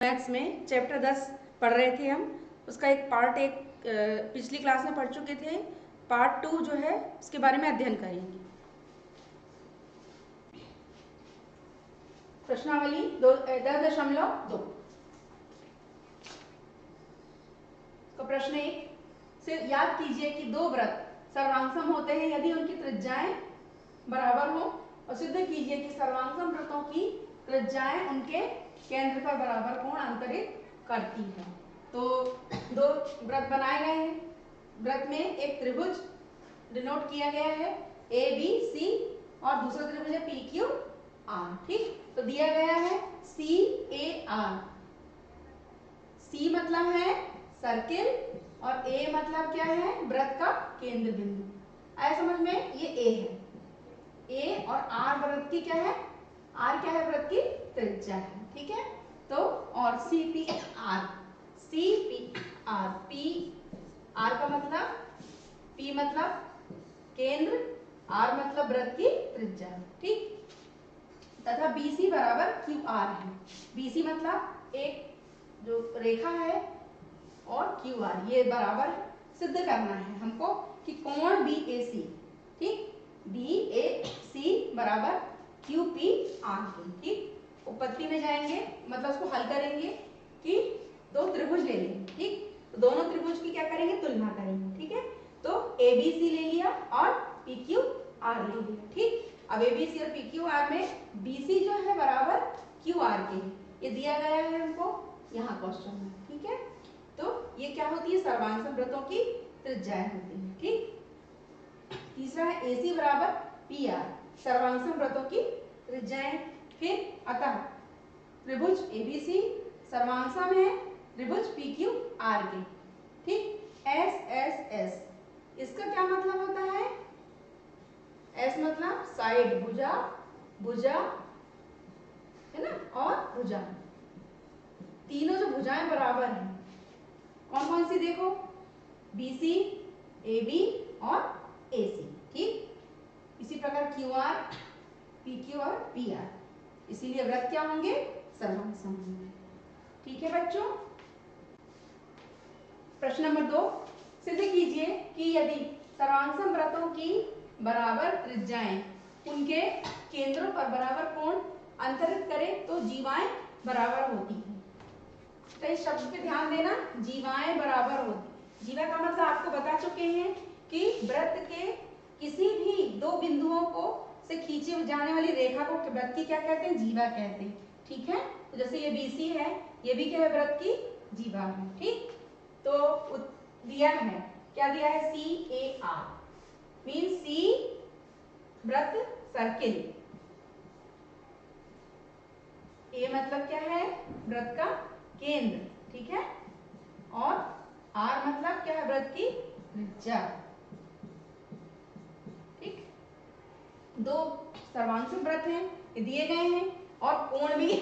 Maths में chapter 10 पढ़ रहे थे हम। उसका एक पार्ट एक पिछली क्लास में पढ़ चुके थे। पार्ट 2 जो है उसके बारे में अध्ययन करेंगे। प्रश्नावली 10.2 तो प्रश्न 1 से याद कीजिए कि दो वृत्त सर्वांगसम होते हैं यदि उनकी त्रिज्याएं बराबर हो, और सिद्ध कीजिए कि सर्वांगसम वृत्तों की त्रिज्याएं उनके केंद्र पर बराबर कोण अंतरित करती है। तो दो वृत्त बनाए गए हैं। वृत्त में एक त्रिभुज डिनोट किया गया है ए बी सी, और दूसरा त्रिभुज है पी क्यू आर। ठीक, तो दिया गया है सी ए आर। सी मतलब है सर्किल और ए मतलब क्या है, वृत्त का केंद्र बिंदु। आया समझ में, ये ए है। ए और आर वृत्त की क्या है, आर क्या है, वृत्त की त्रिज्या है। ठीक है, तो और C P R, C P R, P R का मतलब, पी मतलब केंद्र, आर मतलब वृत्त की त्रिज्या। ठीक, तथा BC बराबर QR है। BC मतलब एक जो रेखा है और QR ये बराबर सिद्ध करना है हमको कि कोण BAC, ठीक, BAC बराबर QPR के। ठीक, उपपत्ति में जाएंगे मतलब उसको हल करेंगे कि दो त्रिभुज ले लेंगे। ठीक, तो दोनों त्रिभुज की क्या करेंगे, तुलना करेंगे। ठीक है, तो ABC ले लिया और PQR ले लिया। ठीक, अब ABC और PQR में BC जो है बराबर QR के, ये दिया गया है हमको यहाँ क्वेश्चन में। ठीक है, तो ये क्या होती है, सर्वांगसम वृत्तों की त्रिज्याएं होती है। ठीक, तीसरा है AC बराबर PR, सर्वांगसम वृत्तों की त्रिज्याएं। फिर अतः त्रिभुज ABC सर्वांगसम है त्रिभुज PQR के। ठीक, SSS इसका क्या मतलब होता है, S मतलब साइड, भुजा, भुजा है ना, और भुजा, तीनों जो भुजाएं बराबर हैं, कौन कौन सी देखो, BC, AB और AC। ठीक, इसी प्रकार QR, PQ और PR, इसीलिए वृत्त क्या होंगे, सर्वांगसम होंगे। ठीक है बच्चों, प्रश्न नंबर 2, सिद्ध कीजिए कि यदि सर्वांगसम वृत्तों की बराबर त्रिज्याएं उनके केंद्रों पर बराबर कोण अंतरित करें तो जीवाएं बराबर होती हैं। तो इस शब्द पे ध्यान देना, जीवाएं बराबर होती। जीवा का मतलब आपको बता चुके हैं कि वृत्त के किसी भी दो बिंदुओं को से खींची जाने वाली रेखा को वृत्त की क्या कहते हैं, जीवा कहते हैं। ठीक है, तो जैसे ये BC है, ये भी क्या है, वृत्त की जीवा है। ठीक, तो दिया है, क्या दिया है, CAR मीन C वृत्त सर्किल, A मतलब क्या है, वृत्त का केंद्र। ठीक है, और R मतलब क्या है, वृत्त की त्रिज्या। ठीक, दो सर्वांगसम वृत्त हैं, ये दिए गए हैं और कोण भी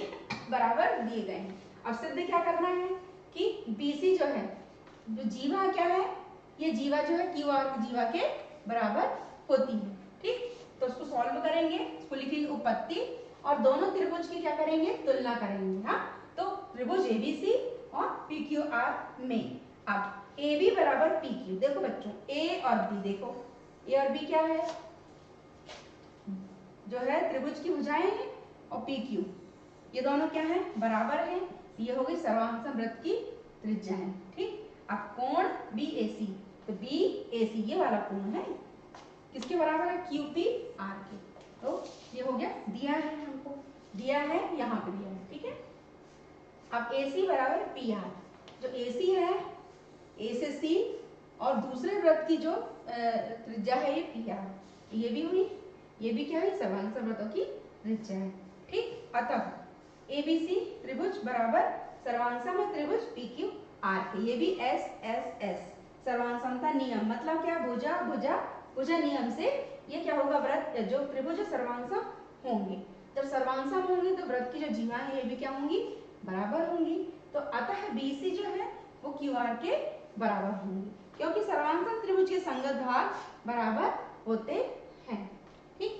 बराबर दिए गए हैं। अब सिद्ध क्या करना है कि BC जो है, जो जीवा क्या है, ये जीवा जो है QR जीवा के बराबर होती है। ठीक, तो उसको सॉल्व करेंगे, उसको लिखेंगे उपपत्ति और दोनों त्रिभुज की क्या करेंगे, तुलना करेंगे। हाँ, तो त्रिभुज ABC और PQR में अब AB बराबर PQ, देखो बच्चों A और B, देखो A और B क्या है, जो है त्रिभुज की भुजाएं हैं, और PQ ये दोनों क्या है, बराबर है। ये हो गई सर्वांगसम वृत्त की त्रिज्याएं। ठीक, अब कोण BAC, तो BAC ये वाला कोण है किसके बराबर है, QPR के। तो ये हो गया, दिया है हमको, दिया है यहाँ पे दिया है। ठीक है, अब AC बराबर PR, जो AC है A से C और दूसरे वृत्त की जो त्रिज्या है ये PR, ये भी हुई, ये भी क्या है, सर्वांगसम वृत्तों की त्रिज्या है। ठीक, अतः ABC त्रिभुज बराबर सर्वांगसम है त्रिभुज PQR के। ये भी SSS सर्वांगसमता नियम मतलब क्या, भुजा भुजा भुजा नियम से ये क्या होगा, वृत्त जो त्रिभुज सर्वांगसम होंगे। जब सर्वांगसम होंगे तो वृत्त की जो जीवा है ये भी क्या होंगी, बराबर होंगी। तो अतः BC जो है वो QR के बराबर होंगी, क्योंकि सर्वांगसम त्रिभुज के संगत भाग बराबर होते हैं। ठीक,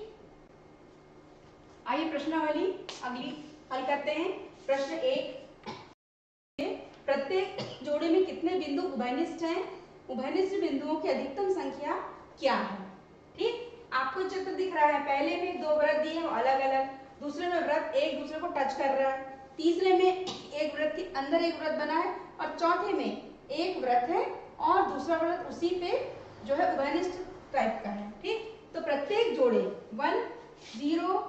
आइए प्रश्नावली अगली हल करते हैं। प्रश्न 1, प्रत्येक जोड़े में कितने बिंदु उभयनिष्ठ हैं, उभयनिष्ठ बिंदुओं की अधिकतम संख्या क्या है। ठीक, आपको चित्र दिख रहा है, पहले में दो वृत्त दिए हैं अलग अलग, दूसरे में वृत्त एक दूसरे को टच कर रहा है, तीसरे में एक वृत्त के अंदर एक वृत्त बना है और चौथे में एक वृत्त है और दूसरा वृत्त उसी पे जो है उभयनिष्ठ टाइप का है। ठीक, तो प्रत्येक जोड़े 1, 0,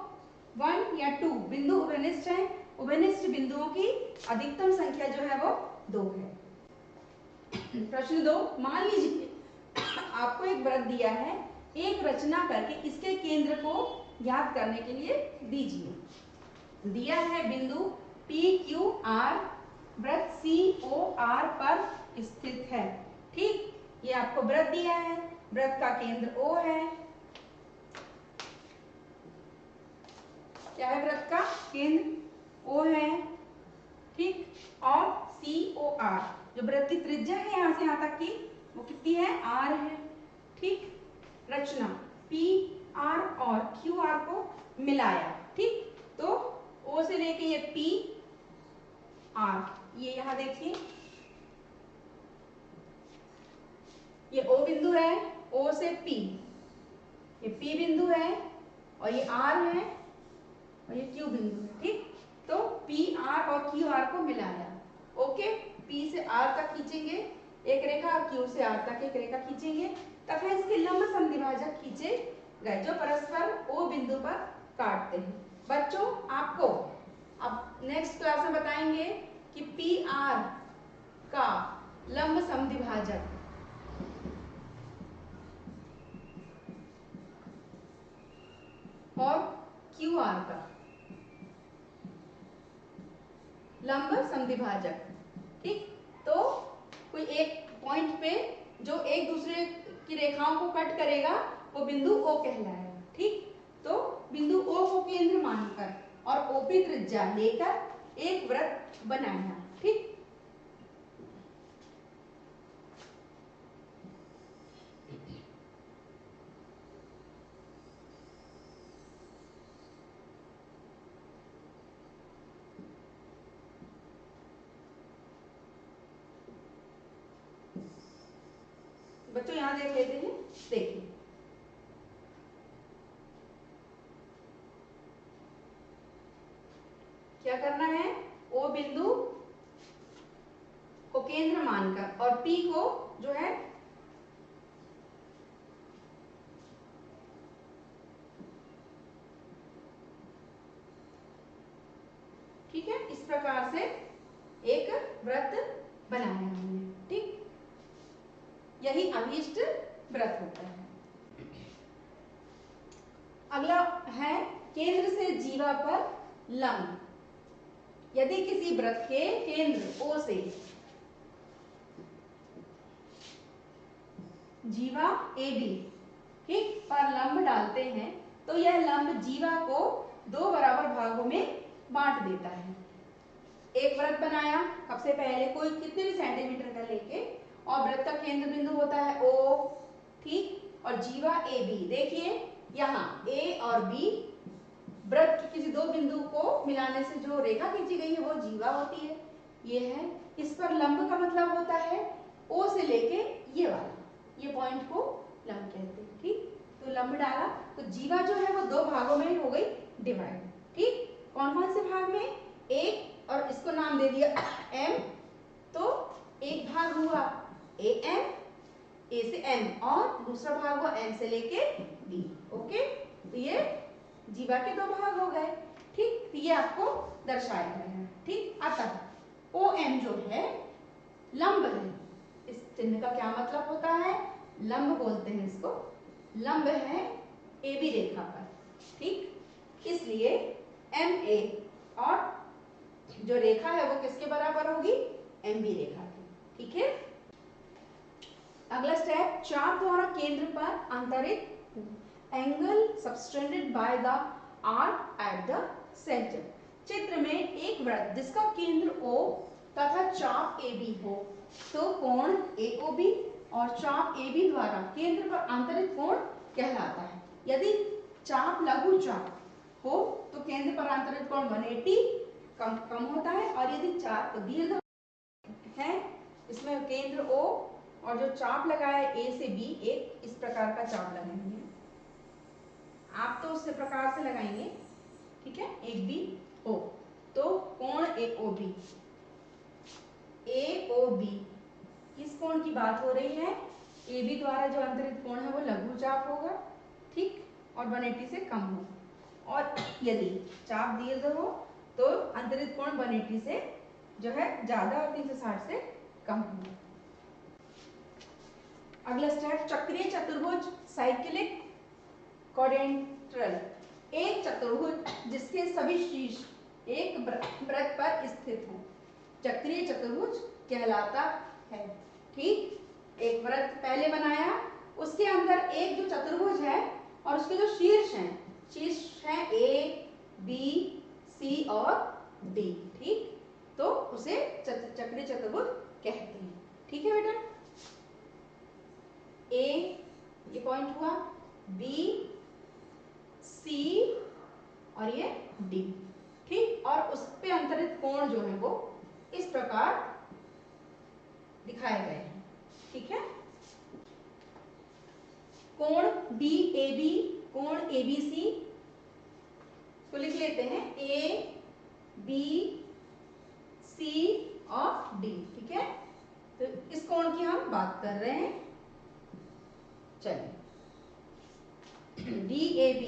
1 या 2 बिंदु उभयनिष्ठ हैं। उभयनिष्ठ बिंदुओं की अधिकतम संख्या जो है वो 2 है। प्रश्न 2, मान लीजिए आपको एक वृत्त दिया है, एक रचना करके इसके केंद्र को ज्ञात करने के लिए दीजिए। दिया है बिंदु PQR वृत्त COR पर स्थित है। ठीक, ये आपको वृत्त दिया है, वृत्त का केंद्र O है। क्या है वृत्त का केंद्र O है। ठीक, और COR जो वृत्त की त्रिज्या है यहां से यहां तक की वो कितनी है, R है। ठीक, रचना PR और QR को मिलाया। ठीक, तो O से लेके ये PR, ये यहां देखिए ये O बिंदु है, O से P, ये P बिंदु है और ये R है और ये Q बिंदु है। ठीक, तो PR और QR को मिलाया। ओके, P से R तक खींचेंगे एक रेखा और Q से R तक एक रेखा खींचेंगे तथा इसके लंब समद्विभाजक खींचे गए जो परस्पर O बिंदु पर काटते हैं। बच्चों, आपको अब नेक्स्ट क्लास में बताएंगे कि PR का लंब समद्विभाजक और QR का लंब समद्विभाजक। ठीक, तो कोई एक पॉइंट पे जो एक दूसरे की रेखाओं को कट करेगा वो बिंदु O कहलाएगा। ठीक, तो बिंदु O को केंद्र मानकर और OP त्रिज्या लेकर एक वृत्त बनाया। ठीक, बच्चों यहां देख लेते हैं। देखिए क्या करना है, O बिंदु को केंद्र मानकर और P को जो है ठीक है इस प्रकार से एक वृत्त बनाया हमने। ठीक, यही अभीष्ट वृत्त होता है। अगला है केंद्र से जीवा पर लंब। यदि किसी वृत्त के केंद्र O से जीवा AB ठीक पर लंब डालते हैं तो यह लंब जीवा को दो बराबर भागों में बांट देता है। एक वृत्त बनाया सबसे पहले कोई कितने भी सेंटीमीटर का लेके और वृत्त का केंद्र बिंदु होता है O। ठीक, और जीवा AB देखिए यहाँ A और B वृत्त के किसी दो बिंदु को मिलाने से जो रेखा खींची गई है वो जीवा होती है। ये है, इस पर लंब का मतलब होता है O से लेके ये वाला, ये पॉइंट को लंब कहते हैं। ठीक, तो लंब डाला तो जीवा जो है वो दो भागों में हो गई डिवाइड। ठीक, कौन कौन से भाग में, एक और इसको नाम दे दिया M, तो एक भाग हुआ AM, A से M और दूसरा भाग हुआ M से लेके D। ओके, तो ये जीवा के दो भाग हो गए। ठीक, ये आपको दर्शाया गया है। ठीक, अतः OM जो है लंब है। इस चिन्ह का क्या मतलब होता है, लंब बोलते हैं इसको, लंब है AB रेखा पर। ठीक, इसलिए MA और जो रेखा है वो किसके बराबर होगी, MB रेखा की। ठीक है, अगला स्टेप, चाप द्वारा केंद्र पर अंतरित angle subtended by the arc at the centre. चित्र में एक वृत्त जिसका केंद्र O तथा चाप AB हो तो कोण AOB और चाप AB द्वारा केंद्र पर अंतरित कोण कहलाता है। यदि चाप लघु चाप हो तो केंद्र पर अंतरित कोण 180 कम होता है और यदि चाप दीर्घ है, इसमें केंद्र O और जो चाप लगा है A से B, एक इस प्रकार का चाप लगाएंगे। आप तो उस प्रकार से लगाएंगे, ठीक है, एक B O, तो कोण AOB, AOB किस कोण की बात हो रही है? AB द्वारा जो अंतरित कोण है वो लघु चाप होगा, ठीक, और 180 से कम हो। और यदि चाप दीर्घ हो तो अंतरित कोण 180 से जो है ज्यादा और 360 से कम हो। अगला स्टेप, चक्रीय चतुर्भुज साइक्लिक क्वाड्रेंटल, एक चतुर्भुज जिसके सभी शीर्ष एक वृत्त पर स्थित हो, चक्रीय चतुर्भुज कहलाता है, ठीक। एक वृत्त पहले बनाया, उसके अंदर एक जो चतुर्भुज है और उसके जो शीर्ष हैं A, B, C और D, ठीक, तो उसे चक्रीय चतुर्भुज कहते हैं, ठीक है बेटा। A ये पॉइंट हुआ, B, C और ये D, ठीक, और उस पे अंतरित कोण जो है वो इस प्रकार दिखाए गए हैं, ठीक है। कोण DAB, कोण ABC को लिख लेते हैं A, B, C और D, ठीक है। तो इस कोण की हम बात कर रहे हैं, चलिए। DAB,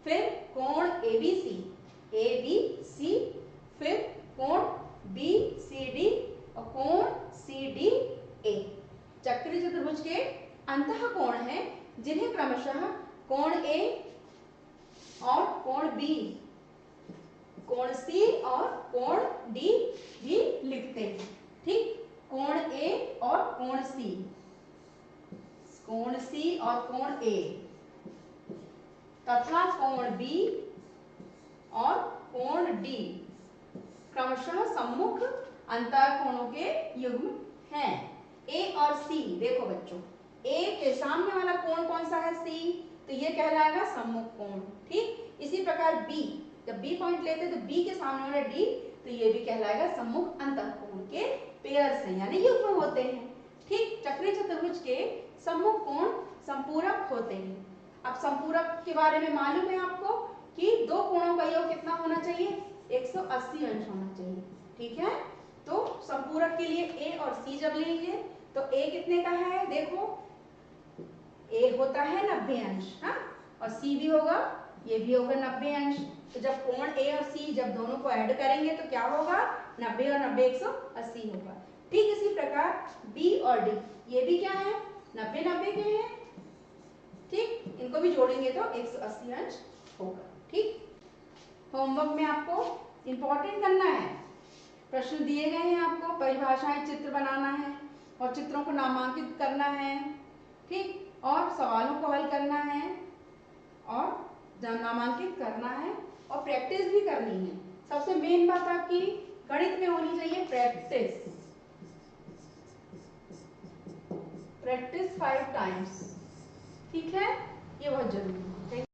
फिर कोण ABC, ABC, फिर कोण BCD और कोण CDA। चक्रीय चतुर्भुज के अंतः कोण हैं जिन्हें क्रमशः कोण A और कोण B, कोण C और कोण D भी लिखते हैं, ठीक। कोण A और कोण C, कोण C और कोण A तथा कोण B और कोण D क्रमशः सम्मुख अंतःकोणों के युग्म हैं। A और C, देखो बच्चों, A के सामने वाला कोण कौन सा है? C, तो ये कहलाएगा सम्मुख कोण, ठीक। इसी प्रकार B, जब B पॉइंट लेते हैं तो B के सामने वाला D, तो ये भी कहलाएगा सम्मुख अंतःकोण के पेयर्स हैं, यानी युग्म होते हैं, ठीक। चक्रीय चतुर्भुज के सम्मुख कोण संपूरक होते हैं। अब संपूरक के बारे में मालूम है आपको कि दो कोणों का योग कितना होना चाहिए? 180 अंश होना चाहिए, ठीक है। तो संपूरक के लिए A और C जब लेंगे तो A कितने का है? देखो, A होता है 90 अंश, हाँ, और C भी होगा, ये भी होगा 90 अंश। तो जब कोण A और C जब दोनों को ऐड करेंगे तो क्या होगा? 90 और 90 180 होगा, ठीक। इसी प्रकार B और D, ये भी क्या है? 90 90 के हैं, ठीक। इनको भी जोड़ेंगे तो 180 अंश होगा, ठीक। होमवर्क में आपको इंपॉर्टेंट करना है, प्रश्न दिए गए हैं आपको, परिभाषाएं, चित्र बनाना है और चित्रों को नामांकित करना है, ठीक, और सवालों को हल करना है और नामांकित करना है और प्रैक्टिस भी करनी है। सबसे मेन बात आपकी गणित में होनी चाहिए प्रैक्टिस, प्रैक्टिस 5 टाइम्स, ठीक है, ये बहुत जरूरी है।